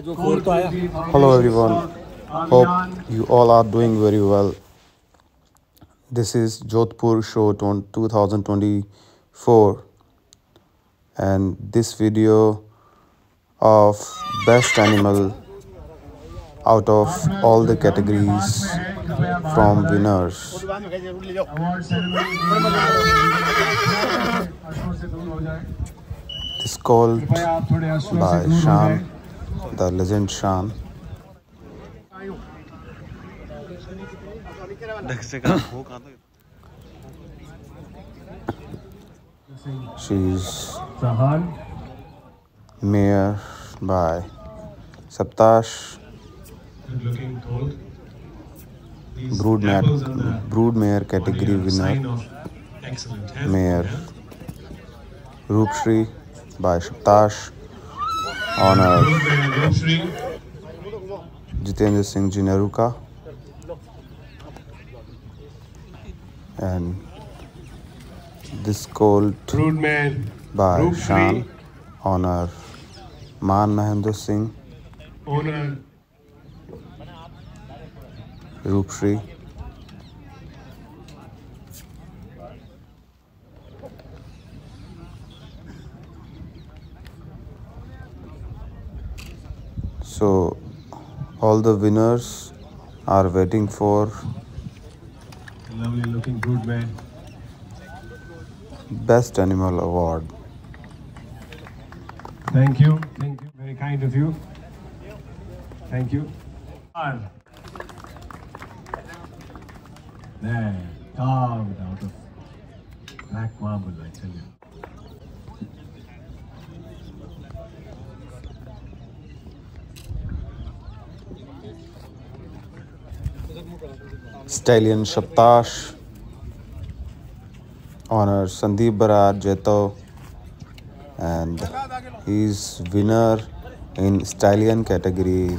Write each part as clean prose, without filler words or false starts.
Hello everyone, hope you all are doing very well. This is Jodhpur Show 2024 and this video of best animal out of all the categories from winners. This called by Shan, the legend Shan. She's mare by Saptash, broodmare category winner, mare Roopshri by Saptash, honor Jitendra Singh Jinaruka, and this colt by Shan, honor Man Mahendra Singh, Roopshri. So all the winners are waiting for lovely looking broodmare. Best Animal Award. Thank you, very kind of you. Thank you. There, carved out of black marble, I tell you. Stallion Saptash, honor Sandeep Barat Jeto, and he's winner in stallion category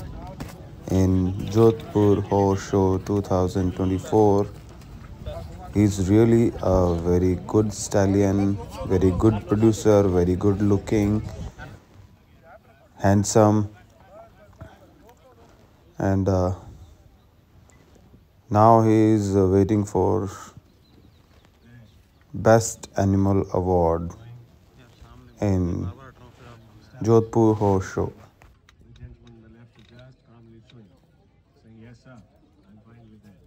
in Jodhpur Horse Show 2024. He's really a very good stallion, very good producer, very good looking, handsome, and now he is waiting for Best Animal Award in Jodhpur Horse Show. The gentleman on the left is just calmly chewing, saying, yes sir, I'm fine with that.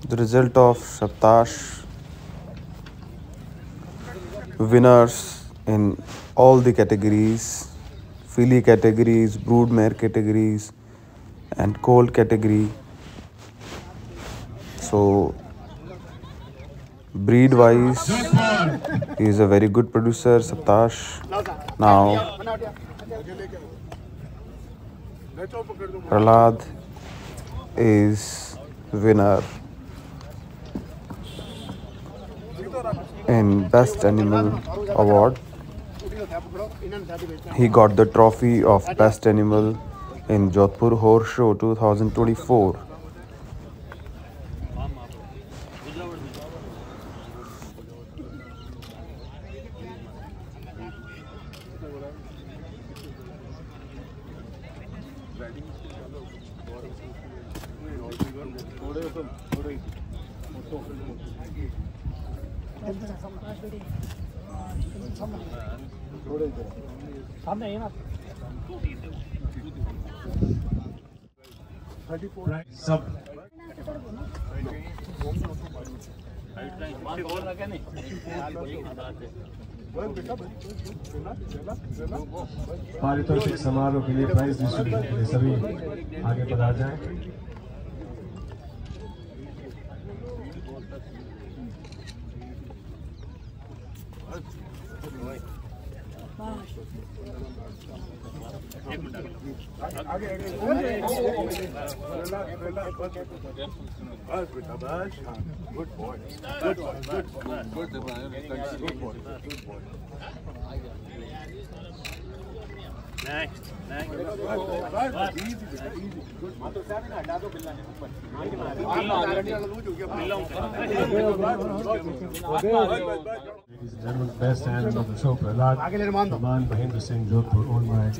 The result of Saptash winners in all the categories, filly categories, broodmare categories, and colt category. So breed wise, he is a very good producer, Saptash. Now Prahlad is winner in Best Animal Award. He got the trophy of Best Animal in Jodhpur Horse Show 2024. Right, sub. पारितोषिक समारोह के लिए prize distribution के लिए सभी आगे पधार जाएं। एक minute Good boy. Good boy. Good boy. Good boy. Good boy. Next. Easy. Ladies and gentlemen, best animal of the show, Prahlad Mahendra Singh, Jodhpur, owned by